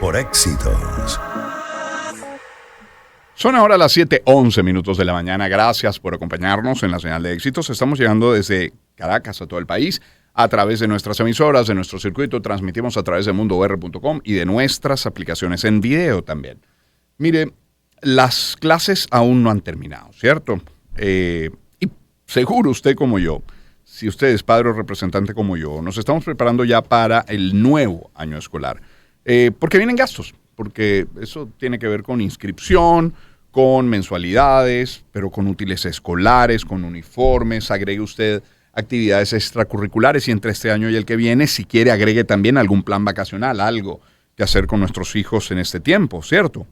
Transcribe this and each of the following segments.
por Éxitos. Son ahora las 7:11 de la mañana. Gracias por acompañarnos en la señal de Éxitos. Estamos llegando desde Caracas a todo el país a través de nuestras emisoras, de nuestro circuito. Transmitimos a través de mundour.com y de nuestras aplicaciones en video también. Mire, las clases aún no han terminado, ¿cierto? Y seguro usted como yo, si usted es padre o representante como yo, nos estamos preparando ya para el nuevo año escolar. Porque vienen gastos, porque eso tiene que ver con inscripción, con mensualidades, pero con útiles escolares, con uniformes. Agregue usted actividades extracurriculares y entre este año y el que viene, si quiere, agregue también algún plan vacacional, algo que hacer con nuestros hijos en este tiempo, ¿cierto?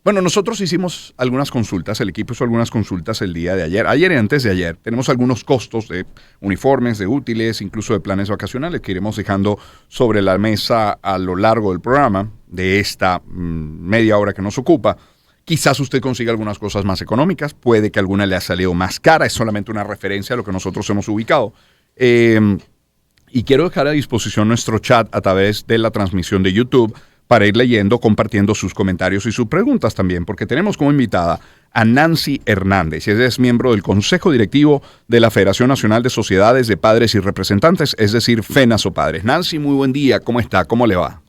Bueno, nosotros hicimos algunas consultas, el equipo hizo algunas consultas el día de ayer y antes de ayer. Tenemos algunos costos de uniformes, de útiles, incluso de planes vacacionales que iremos dejando sobre la mesa a lo largo del programa, de esta media hora que nos ocupa. Quizás usted consiga algunas cosas más económicas, puede que alguna le haya salido más cara, es solamente una referencia a lo que nosotros hemos ubicado. Y quiero dejar a disposición nuestro chat a través de la transmisión de YouTube para ir leyendo, compartiendo sus comentarios y sus preguntas también, porque tenemos como invitada a Nancy Hernández. Ella es miembro del Consejo Directivo de la Federación Nacional de Sociedades de Padres y Representantes, es decir, FENASOPadres. Nancy, muy buen día, ¿cómo está? ¿Cómo le va?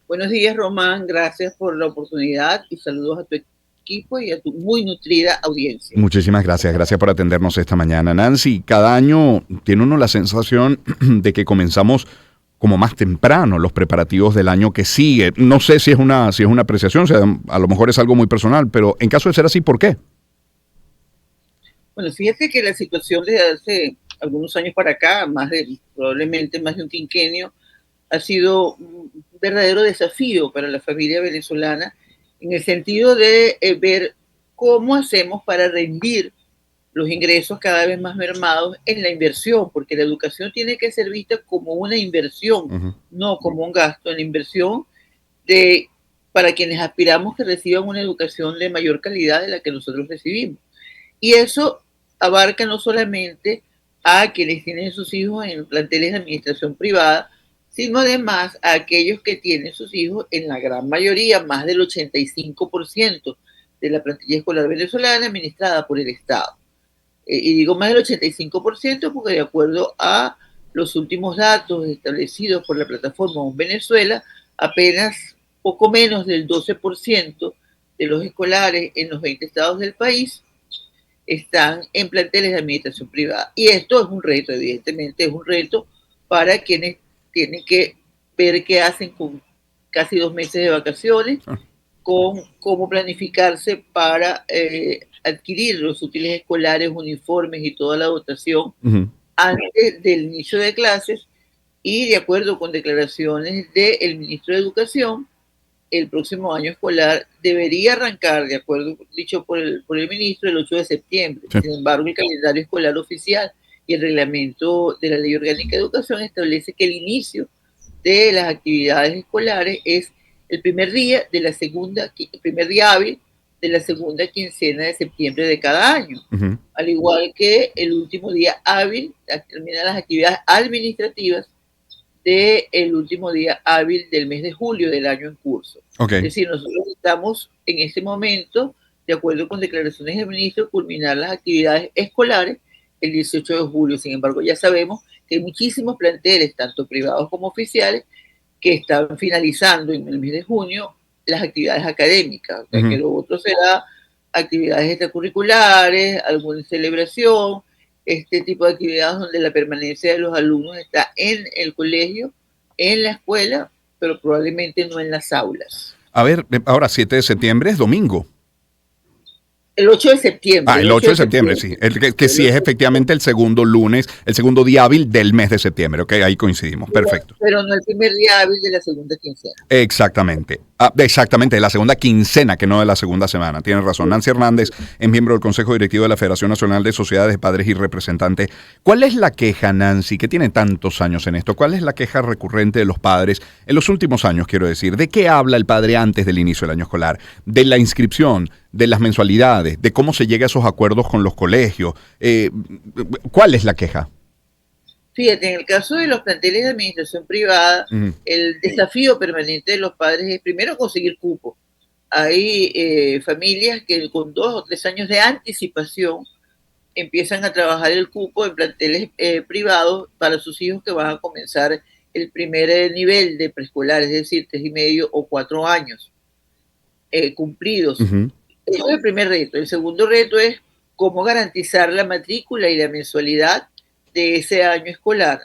Buenos días, Román. Gracias por la oportunidad y saludos a tu equipo y a tu muy nutrida audiencia. Muchísimas gracias. Gracias por atendernos esta mañana. Nancy, cada año tiene uno la sensación de que comenzamos como más temprano los preparativos del año que sigue. No sé si es una apreciación, o sea, a lo mejor es algo muy personal, pero en caso de ser así, ¿por qué? Bueno, fíjate que la situación desde hace algunos años para acá, probablemente más de un quinquenio, ha sido un verdadero desafío para la familia venezolana en el sentido de ver cómo hacemos para rendir los ingresos cada vez más mermados en la inversión, porque la educación tiene que ser vista como una inversión, no como un gasto, en la inversión para quienes aspiramos que reciban una educación de mayor calidad de la que nosotros recibimos. Y eso abarca no solamente a quienes tienen sus hijos en planteles de administración privada, sino además a aquellos que tienen sus hijos en la gran mayoría, más del 85% de la plantilla escolar venezolana administrada por el Estado. Y digo más del 85% porque de acuerdo a los últimos datos establecidos por la plataforma Venezuela, apenas poco menos del 12% de los escolares en los 20 estados del país están en planteles de administración privada. Y esto es un reto, evidentemente es un reto para quienes tienen que ver qué hacen con casi 2 meses de vacaciones, con cómo planificarse para adquirir los útiles escolares, uniformes y toda la dotación antes del inicio de clases. Y de acuerdo con declaraciones del ministro de Educación, el próximo año escolar debería arrancar, de acuerdo dicho por el ministro, el 8 de septiembre. Sí. Sin embargo, el calendario escolar oficial y el reglamento de la Ley Orgánica de Educación establece que el inicio de las actividades escolares es el primer día hábil de la segunda quincena de septiembre de cada año, al igual que el último día hábil, terminan las actividades administrativas del último día hábil del mes de julio del año en curso. Okay. Es decir, nosotros estamos en este momento, de acuerdo con declaraciones del ministro, culminar las actividades escolares el 18 de julio. Sin embargo, ya sabemos que hay muchísimos planteles, tanto privados como oficiales, que están finalizando en el mes de junio las actividades académicas. O sea, que lo otro será actividades extracurriculares, alguna celebración, este tipo de actividades donde la permanencia de los alumnos está en el colegio, en la escuela, pero probablemente no en las aulas. A ver, ahora 7 de septiembre es domingo. El 8 de septiembre. El 8 de septiembre, sí. Que sí es efectivamente el segundo lunes, el segundo día hábil del mes de septiembre. Ok, ahí coincidimos. Perfecto. Pero no el primer día hábil de la segunda quincena. Exactamente. Exactamente, de la segunda quincena, que no de la segunda semana. Tienes razón. Nancy Hernández es miembro del Consejo Directivo de la Federación Nacional de Sociedades de Padres y Representantes. ¿Cuál es la queja, Nancy, que tiene tantos años en esto? ¿Cuál es la queja recurrente de los padres en los últimos años, quiero decir? ¿De qué habla el padre antes del inicio del año escolar? ¿De la inscripción? ¿De las mensualidades? ¿De cómo se llega a esos acuerdos con los colegios? ¿Cuál es la queja? Fíjate, en el caso de los planteles de administración privada, el desafío permanente de los padres es primero conseguir cupo. Hay familias que con 2 o 3 años de anticipación empiezan a trabajar el cupo en planteles privados para sus hijos que van a comenzar el primer nivel de preescolar, es decir, 3,5 o 4 años cumplidos. Ese es el primer reto. El segundo reto es cómo garantizar la matrícula y la mensualidad de ese año escolar.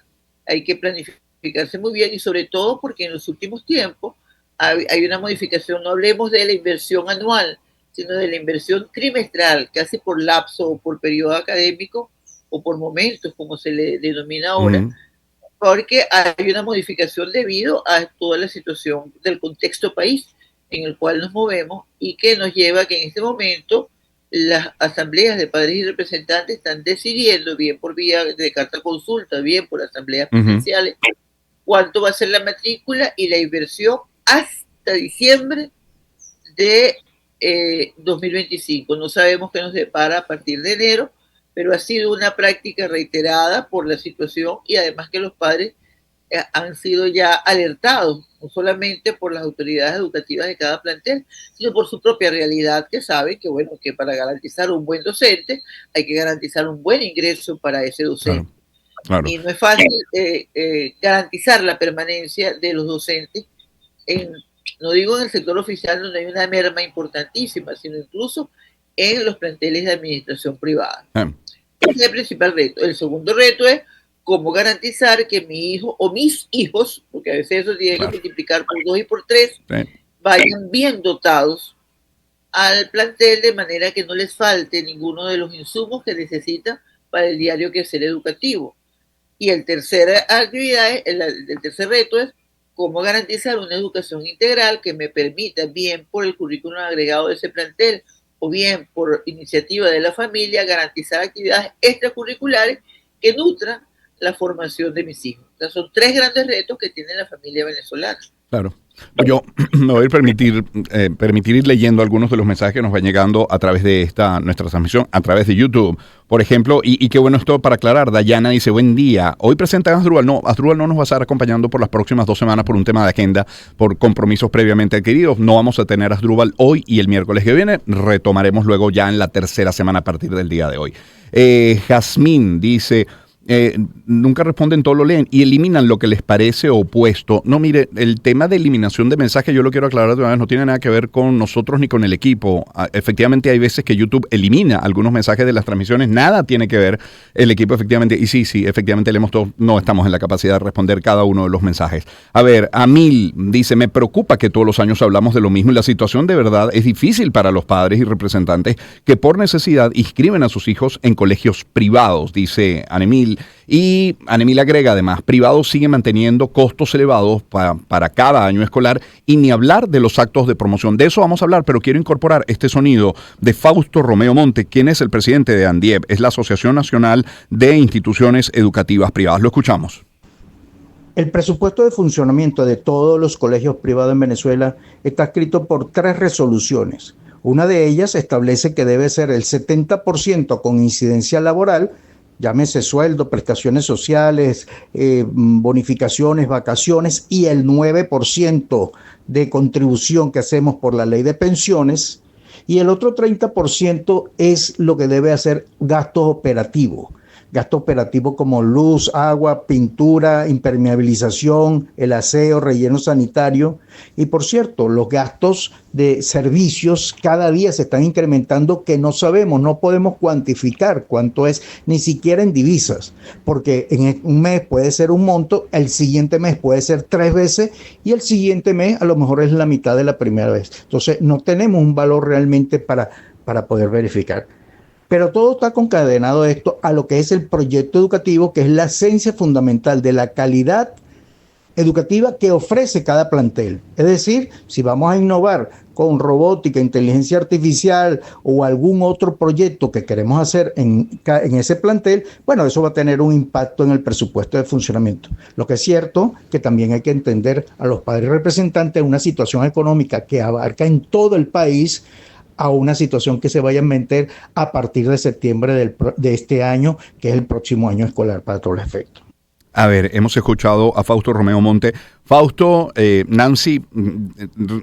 Hay que planificarse muy bien y sobre todo porque en los últimos tiempos hay una modificación, no hablemos de la inversión anual, sino de la inversión trimestral, casi por lapso o por periodo académico o por momentos, como se le denomina ahora, porque hay una modificación debido a toda la situación del contexto país en el cual nos movemos y que nos lleva a que en este momento las asambleas de padres y representantes están decidiendo, bien por vía de carta consulta, bien por asambleas presenciales, cuánto va a ser la matrícula y la inversión hasta diciembre de 2025. No sabemos qué nos depara a partir de enero, pero ha sido una práctica reiterada por la situación y además que los padres han sido ya alertados, no solamente por las autoridades educativas de cada plantel, sino por su propia realidad, que saben que, bueno, que para garantizar un buen docente hay que garantizar un buen ingreso para ese docente. Claro. Y no es fácil garantizar la permanencia de los docentes, no digo en el sector oficial donde hay una merma importantísima, sino incluso en los planteles de administración privada. Ese es el principal reto. El segundo reto es cómo garantizar que mi hijo o mis hijos, porque a veces eso tiene que multiplicar por 2 y por 3, vayan bien dotados al plantel de manera que no les falte ninguno de los insumos que necesitan para el diario quehacer educativo. Y el tercer reto es cómo garantizar una educación integral que me permita, bien por el currículum agregado de ese plantel o bien por iniciativa de la familia, garantizar actividades extracurriculares que nutran la formación de mis hijos. O sea, son 3 grandes retos que tiene la familia venezolana. Claro. Yo me voy a permitir ir leyendo algunos de los mensajes que nos van llegando a través de nuestra transmisión, a través de YouTube. Por ejemplo, y qué bueno esto para aclarar, Dayana dice, buen día, hoy presentan a Asdrúbal. No, Asdrúbal no nos va a estar acompañando por las próximas 2 semanas por un tema de agenda, por compromisos previamente adquiridos. No vamos a tener a Asdrúbal hoy y el miércoles que viene. Retomaremos luego ya en la tercera semana a partir del día de hoy. Jazmín dice... nunca responden, todo lo leen y eliminan lo que les parece opuesto. No, mire, el tema de eliminación de mensajes, yo lo quiero aclarar de una vez, no tiene nada que ver con nosotros ni con el equipo. Efectivamente hay veces que YouTube elimina algunos mensajes de las transmisiones, nada tiene que ver el equipo efectivamente, y sí, efectivamente leemos todos, no estamos en la capacidad de responder cada uno de los mensajes. A ver, Amil dice, me preocupa que todos los años hablamos de lo mismo y la situación de verdad es difícil para los padres y representantes que por necesidad inscriben a sus hijos en colegios privados, dice Anemil. Y Anemil agrega además, privados siguen manteniendo costos elevados para cada año escolar y ni hablar de los actos de promoción. De eso vamos a hablar, pero quiero incorporar este sonido de Fausto Romeo Monte, quien es el presidente de ANDIEP, es la Asociación Nacional de Instituciones Educativas Privadas. Lo escuchamos. El presupuesto de funcionamiento de todos los colegios privados en Venezuela está escrito por 3 resoluciones. Una de ellas establece que debe ser el 70% con incidencia laboral, llámese sueldo, prestaciones sociales, bonificaciones, vacaciones, y el 9% de contribución que hacemos por la ley de pensiones, y el otro 30% es lo que debe hacer gasto operativo como luz, agua, pintura, impermeabilización, el aseo, relleno sanitario. Y por cierto, los gastos de servicios cada día se están incrementando, que no sabemos, no podemos cuantificar cuánto es, ni siquiera en divisas, porque en un mes puede ser un monto, el siguiente mes puede ser 3 veces y el siguiente mes a lo mejor es la mitad de la primera vez. Entonces no tenemos un valor realmente para poder verificar. Pero todo está concadenado esto a lo que es el proyecto educativo, que es la esencia fundamental de la calidad educativa que ofrece cada plantel. Es decir, si vamos a innovar con robótica, inteligencia artificial o algún otro proyecto que queremos hacer en ese plantel, bueno, eso va a tener un impacto en el presupuesto de funcionamiento. Lo que es cierto que también hay que entender a los padres representantes una situación económica que abarca en todo el país, a una situación que se vaya a meter a partir de septiembre de este año, que es el próximo año escolar para todos los efectos. A ver, hemos escuchado a Fausto Romeo Monte. Fausto, Nancy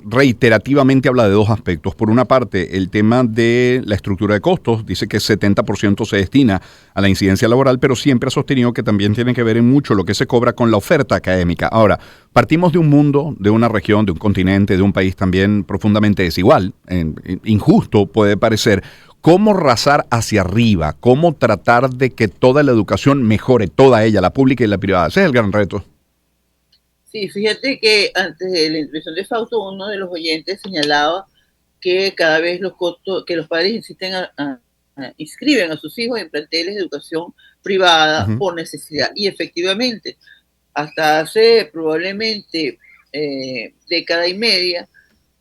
reiterativamente habla de dos aspectos. Por una parte, el tema de la estructura de costos. Dice que 70% se destina a la incidencia laboral, pero siempre ha sostenido que también tiene que ver en mucho lo que se cobra con la oferta académica. Ahora, partimos de un mundo, de una región, de un continente, de un país también profundamente desigual, injusto puede parecer. ¿Cómo rasar hacia arriba? ¿Cómo tratar de que toda la educación mejore, toda ella, la pública y la privada? Ese es el gran reto. Sí, fíjate que antes de la introducción de Fausto, uno de los oyentes señalaba que cada vez los costos, que los padres insisten inscriben a sus hijos en planteles de educación privada por necesidad. Y efectivamente, hasta hace probablemente década y media,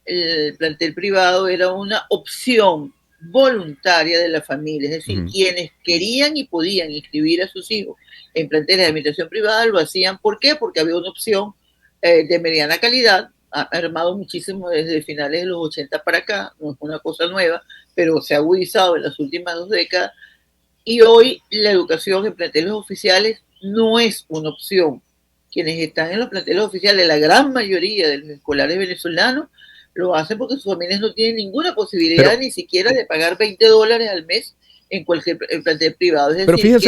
el plantel privado era una opción voluntaria de la familia, es decir, quienes querían y podían inscribir a sus hijos en planteles de administración privada lo hacían. ¿Por qué? Porque había una opción de mediana calidad, ha armado muchísimo desde finales de los 80 para acá, no es una cosa nueva, pero se ha agudizado en las últimas 2 décadas, y hoy la educación en planteles oficiales no es una opción. Quienes están en los planteles oficiales, la gran mayoría de los escolares venezolanos, lo hacen porque sus familias no tienen ninguna posibilidad ni siquiera de pagar $20 al mes en cualquier plantel privado. Es pero decir,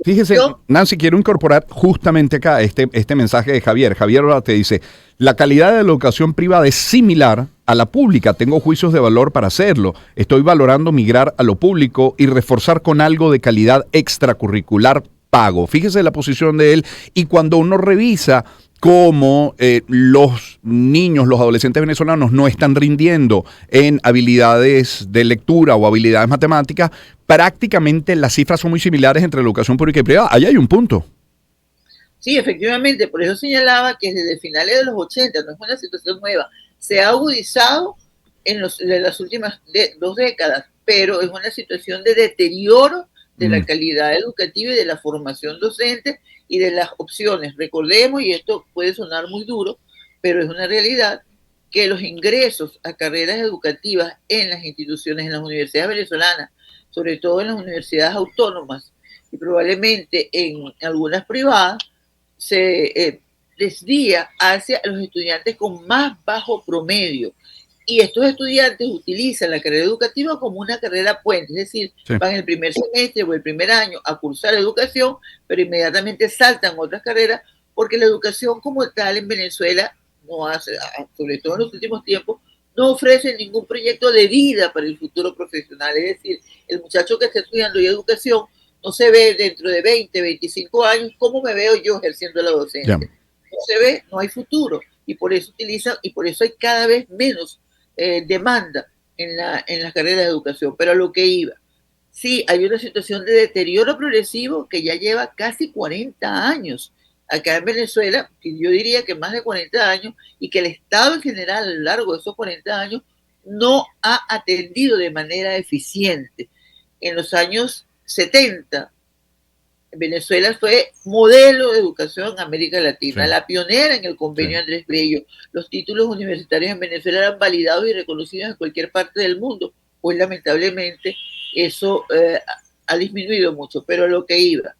fíjese, Nancy, quiero incorporar justamente acá este mensaje de Javier. Javier ahora te dice, la calidad de la educación privada es similar a la pública. Tengo juicios de valor para hacerlo. Estoy valorando migrar a lo público y reforzar con algo de calidad extracurricular pago. Fíjese la posición de él, y cuando uno revisa cómo los niños, los adolescentes venezolanos no están rindiendo en habilidades de lectura o habilidades matemáticas, prácticamente las cifras son muy similares entre la educación pública y privada. Ahí hay un punto. Sí, efectivamente, por eso señalaba que desde finales de los 80, no es una situación nueva, se ha agudizado en las últimas 2 décadas, pero es una situación de deterioro de la calidad educativa y de la formación docente y de las opciones. Recordemos, y esto puede sonar muy duro, pero es una realidad, que los ingresos a carreras educativas en las instituciones, en las universidades venezolanas, sobre todo en las universidades autónomas y probablemente en algunas privadas, se desvía hacia los estudiantes con más bajo promedio. Y estos estudiantes utilizan la carrera educativa como una carrera puente, es decir, van el primer semestre o el primer año a cursar educación, pero inmediatamente saltan otras carreras, porque la educación como tal en Venezuela no hace, sobre todo en los últimos tiempos, no ofrece ningún proyecto de vida para el futuro profesional. Es decir, el muchacho que está estudiando ya educación no se ve dentro de 20, 25 años, ¿cómo me veo yo ejerciendo la docencia? No se ve, no hay futuro, y por eso hay cada vez menos demanda en las carreras de educación. Pero a lo que iba, sí, hay una situación de deterioro progresivo que ya lleva casi 40 años acá en Venezuela, que yo diría que más de 40 años, y que el Estado en general a lo largo de esos 40 años no ha atendido de manera eficiente. En los años 70, Venezuela fue modelo de educación en América Latina, la pionera en el convenio Andrés Bello. Los títulos universitarios en Venezuela eran validados y reconocidos en cualquier parte del mundo. Pues lamentablemente eso ha disminuido mucho, pero a lo que iba,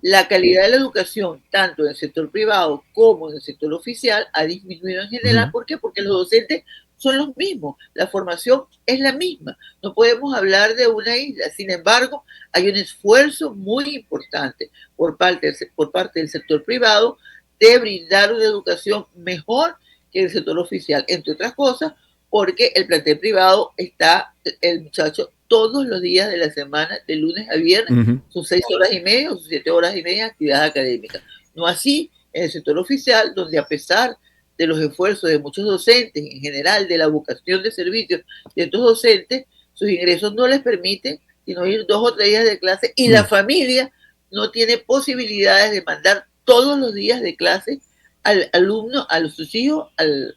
la calidad de la educación, tanto en el sector privado como en el sector oficial, ha disminuido en general. ¿Por qué? Porque los docentes son los mismos, la formación es la misma, no podemos hablar de una isla. Sin embargo, hay un esfuerzo muy importante por parte del sector privado de brindar una educación mejor que el sector oficial, entre otras cosas, porque el plantel privado está el muchacho todos los días de la semana, de lunes a viernes, sus 6 horas y media o sus 7 horas y media de actividad académica. No así en el sector oficial, donde a pesar de los esfuerzos de muchos docentes, en general de la vocación de servicios de estos docentes, sus ingresos no les permiten sino ir 2 o 3 días de clase, y la familia no tiene posibilidades de mandar todos los días de clase al alumno, a sus hijos, al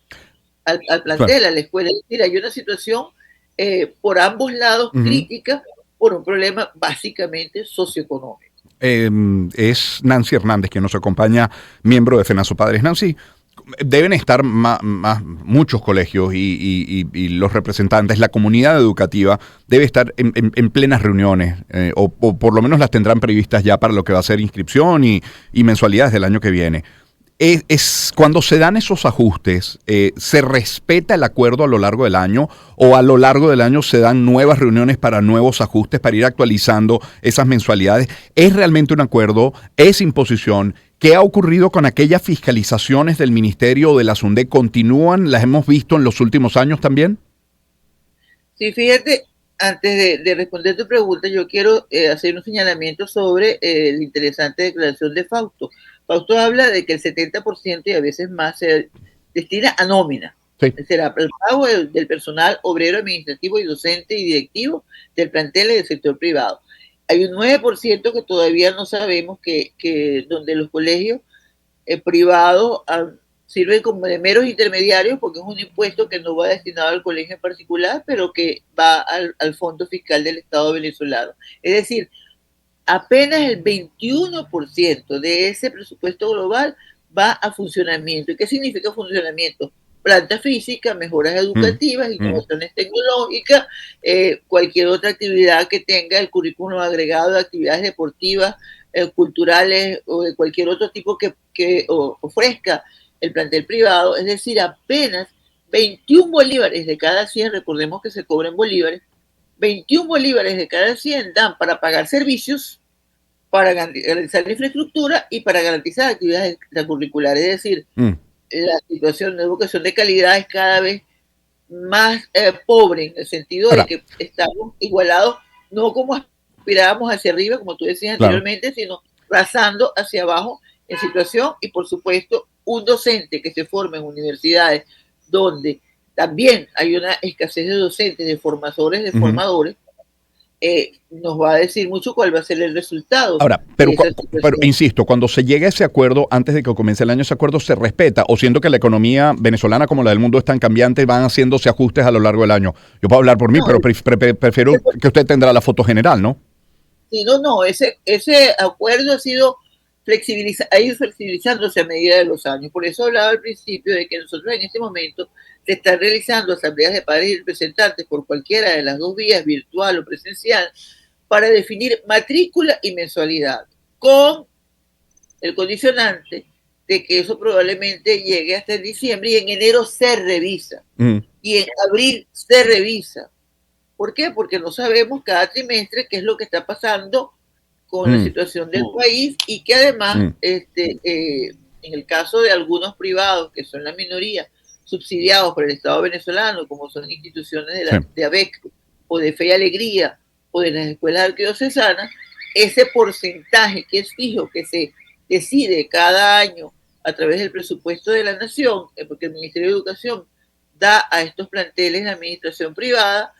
plantel, a la escuela. Es decir, hay una situación por ambos lados crítica por un problema básicamente socioeconómico. Es Nancy Hernández, que nos acompaña, miembro de FENASO Padres. Nancy, deben estar muchos colegios y los representantes, la comunidad educativa debe estar en plenas reuniones, o por lo menos las tendrán previstas ya para lo que va a ser inscripción y mensualidades del año que viene. Es cuando se dan esos ajustes, ¿se respeta el acuerdo a lo largo del año o a lo largo del año se dan nuevas reuniones para nuevos ajustes, para ir actualizando esas mensualidades? ¿Es realmente un acuerdo? ¿Es imposición? ¿Qué ha ocurrido con aquellas fiscalizaciones del Ministerio o de la SUNDE? ¿Continúan? ¿Las hemos visto en los últimos años también? Sí, fíjate, antes de responder tu pregunta, yo quiero hacer un señalamiento sobre la interesante declaración de Fausto. Fausto habla de que el 70% y a veces más se destina a nómina. Sí. Será el pago del personal obrero, administrativo y docente y directivo del plantel y del sector privado. Hay un 9% que todavía no sabemos que donde los colegios privados sirven como de meros intermediarios porque es un impuesto que no va destinado al colegio en particular, pero que va al fondo fiscal del Estado venezolano. Es decir, apenas el 21% de ese presupuesto global va a funcionamiento. ¿Y qué significa funcionamiento? Planta física, mejoras educativas, innovaciones tecnológicas, cualquier otra actividad que tenga el currículum agregado de actividades deportivas, culturales o de cualquier otro tipo que ofrezca el plantel privado. Es decir, apenas 21 bolívares de cada 100, recordemos que se cobran bolívares, 21 bolívares de cada 100 dan para pagar servicios, para garantizar la infraestructura y para garantizar actividades extracurriculares. Es decir, la situación de educación de calidad es cada vez más pobre en el sentido de que estamos igualados, no como aspirábamos hacia arriba, como tú decías anteriormente, sino rasando hacia abajo en situación. Y por supuesto, un docente que se forma en universidades donde también hay una escasez de docentes, de formadores, de formadores, nos va a decir mucho cuál va a ser el resultado. Ahora, pero insisto, cuando se llega a ese acuerdo, antes de que comience el año, ese acuerdo se respeta, o siento que la economía venezolana como la del mundo es tan cambiante, van haciéndose ajustes a lo largo del año. Yo puedo hablar por mí, pero prefiero que usted tendrá la foto general, ¿no? Sí, no, ese acuerdo ha ido flexibilizándose a medida de los años. Por eso hablaba al principio de que nosotros en este momento se están realizando asambleas de padres y representantes por cualquiera de las dos vías, virtual o presencial, para definir matrícula y mensualidad, con el condicionante de que eso probablemente llegue hasta el diciembre y en enero se revisa, y en abril se revisa. ¿Por qué? Porque no sabemos cada trimestre qué es lo que está pasando con la situación del país, y que además, en el caso de algunos privados, que son la minoría, subsidiados por el Estado venezolano, como son instituciones de ABEC, o de Fe y Alegría, o de las escuelas arquidiocesanas, ese porcentaje que es fijo, que se decide cada año a través del presupuesto de la nación, porque el Ministerio de Educación da a estos planteles de administración privada,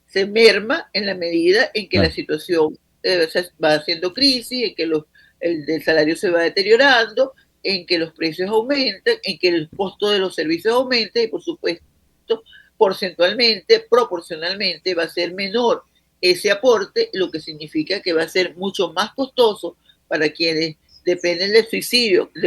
se merma en la medida en que la situación va haciendo crisis, en que el salario se va deteriorando, en que los precios aumentan, en que el costo de los servicios aumenta, y por supuesto, porcentualmente, proporcionalmente, va a ser menor ese aporte, lo que significa que va a ser mucho más costoso para quienes dependen del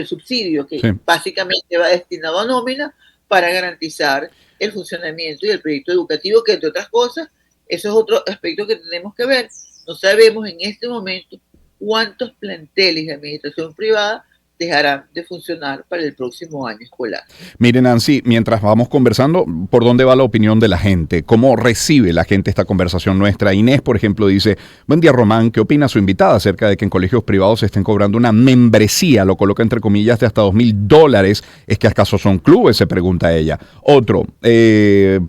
subsidio que básicamente va destinado a nómina, para garantizar el funcionamiento y el proyecto educativo, que entre otras cosas, eso es otro aspecto que tenemos que ver. No sabemos en este momento cuántos planteles de administración privada dejarán de funcionar para el próximo año escolar. Mire, Nancy, mientras vamos conversando, ¿por dónde va la opinión de la gente? ¿Cómo recibe la gente esta conversación nuestra? Inés, por ejemplo, dice: buen día, Román, ¿qué opina su invitada acerca de que en colegios privados se estén cobrando una membresía, lo coloca entre comillas, de hasta $2,000? ¿Es que acaso son clubes?, se pregunta ella. Otro,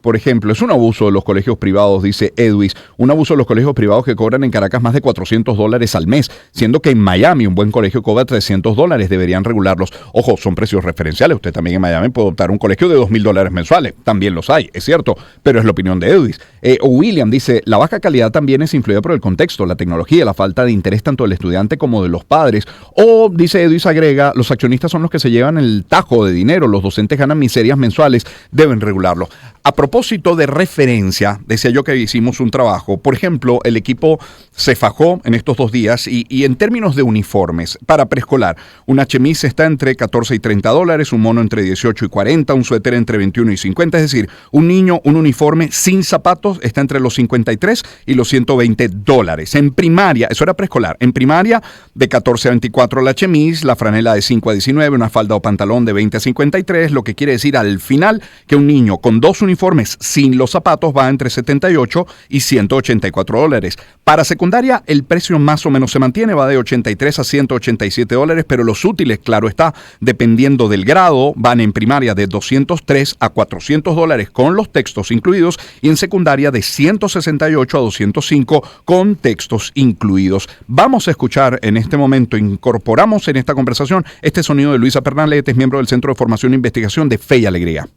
por ejemplo, es un abuso de los colegios privados, dice Edwis, un abuso de los colegios privados que cobran en Caracas más de $400 al mes, siendo que en Miami un buen colegio cobra $300. Deberían regularlos. Ojo, son precios referenciales. Usted también en Miami puede optar un colegio de $2,000 mensuales. También los hay, es cierto, pero es la opinión de Edwis. William dice: la baja calidad también es influida por el contexto, la tecnología, la falta de interés tanto del estudiante como de los padres. O, dice Edwis, agrega: los accionistas son los que se llevan el tajo de dinero, los docentes ganan miserias mensuales, deben regularlo. A propósito de referencia, decía yo que hicimos un trabajo. Por ejemplo, el equipo se fajó en estos 2 días y en términos de uniformes para preescolar, una chemise está entre $14 y $30, un mono entre 18 y 40, un suéter entre 21 y 50. Es decir, un niño, un uniforme sin zapatos está entre los 53 y los $120. En primaria, eso era preescolar, en primaria de 14 a 24 la chemise, la franela de 5 a 19, una falda o pantalón de 20 a 53, lo que quiere decir al final que un niño con 2 uniformes sin los zapatos va entre 78 y $184. Para secundaria el precio más o menos se mantiene, va de 83 a $187, pero los útiles, claro está, dependiendo del grado, van en primaria de 203 a $400 con los textos incluidos y en secundaria de 168 a 205 con textos incluidos. Vamos a escuchar en este momento, incorporamos en esta conversación este sonido de Luisa Pernalete, es miembro del Centro de Formación e Investigación de Fe y Alegría.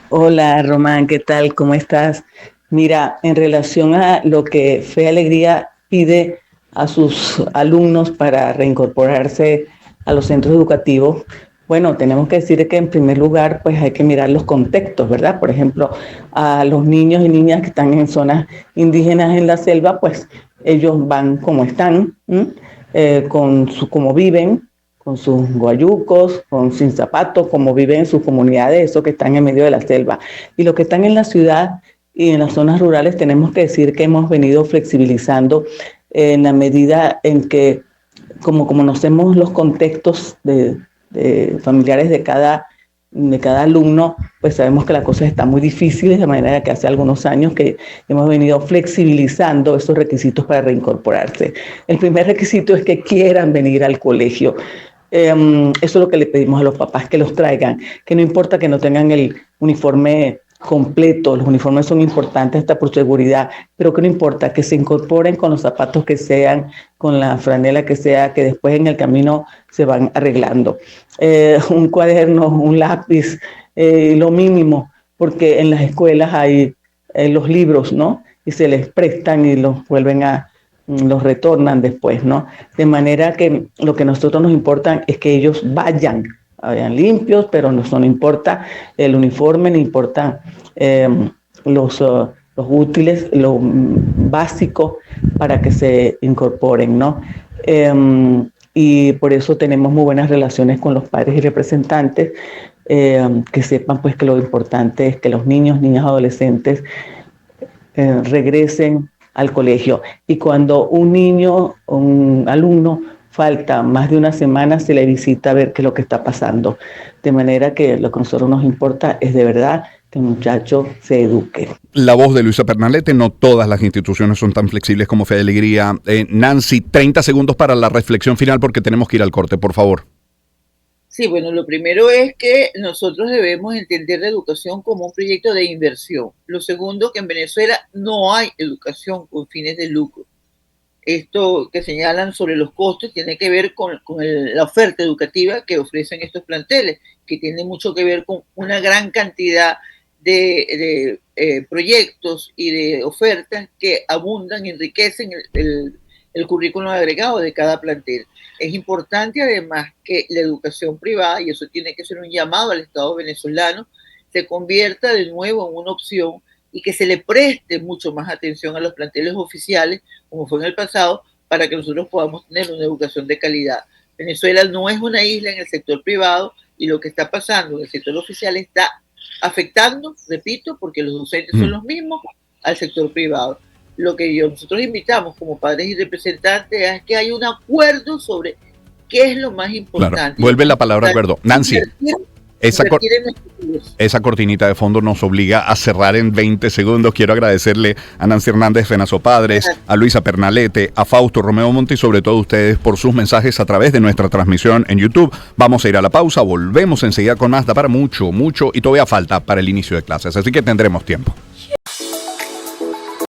Hola Román, ¿qué tal? ¿Cómo estás? Mira, en relación a lo que Fe y Alegría pide a sus alumnos para reincorporarse a los centros educativos, bueno, tenemos que decir que en primer lugar pues hay que mirar los contextos, ¿verdad? Por ejemplo, a los niños y niñas que están en zonas indígenas en la selva, pues ellos van como están, como viven, con sus guayucos, sin zapatos, como viven en sus comunidades, esos que están en medio de la selva. Y los que están en la ciudad y en las zonas rurales, tenemos que decir que hemos venido flexibilizando en la medida en que, como conocemos los contextos de familiares de cada alumno, pues sabemos que las cosas están muy difíciles, de manera que hace algunos años que hemos venido flexibilizando esos requisitos para reincorporarse. El primer requisito es que quieran venir al colegio. Eso es lo que le pedimos a los papás, que los traigan, que no importa que no tengan el uniforme completo, los uniformes son importantes hasta por seguridad, pero que no importa, que se incorporen con los zapatos que sean, con la franela que sea, que después en el camino se van arreglando. Un cuaderno, un lápiz, lo mínimo, porque en las escuelas hay los libros, ¿no? Y se les prestan y los retornan después, ¿no? De manera que lo que a nosotros nos importa es que ellos vayan limpios, pero no importa el uniforme, ni importa los útiles, lo básico para que se incorporen, ¿no? Y por eso tenemos muy buenas relaciones con los padres y representantes, que sepan pues que lo importante es que los niños, niñas, adolescentes regresen al colegio. Y cuando un niño o un alumno falta más de una semana, se le visita a ver qué es lo que está pasando. De manera que lo que a nosotros nos importa es de verdad que el muchacho se eduque. La voz de Luisa Pernalete, no todas las instituciones son tan flexibles como Fe y Alegría. Nancy, 30 segundos para la reflexión final porque tenemos que ir al corte, por favor. Sí, bueno, lo primero es que nosotros debemos entender la educación como un proyecto de inversión. Lo segundo, que en Venezuela no hay educación con fines de lucro. Esto que señalan sobre los costos tiene que ver con la oferta educativa que ofrecen estos planteles, que tiene mucho que ver con una gran cantidad de proyectos y de ofertas que abundan y enriquecen el currículum agregado de cada plantel. Es importante además que la educación privada, y eso tiene que ser un llamado al Estado venezolano, se convierta de nuevo en una opción y que se le preste mucho más atención a los planteles oficiales, como fue en el pasado, para que nosotros podamos tener una educación de calidad. Venezuela no es una isla en el sector privado y lo que está pasando en el sector oficial está afectando, repito, porque los docentes son los mismos, al sector privado. Lo que nosotros invitamos como padres y representantes es que haya un acuerdo sobre qué es lo más importante. Claro, vuelve la palabra acuerdo. Nancy, esa cortinita de fondo nos obliga a cerrar en 20 segundos. Quiero agradecerle a Nancy Hernández Fenazo Padres, a Luisa Pernalete, a Fausto Romeo Monte y sobre todo a ustedes por sus mensajes a través de nuestra transmisión en YouTube. Vamos a ir a la pausa, volvemos enseguida con más. Da para mucho y todavía falta para el inicio de clases, así que tendremos tiempo.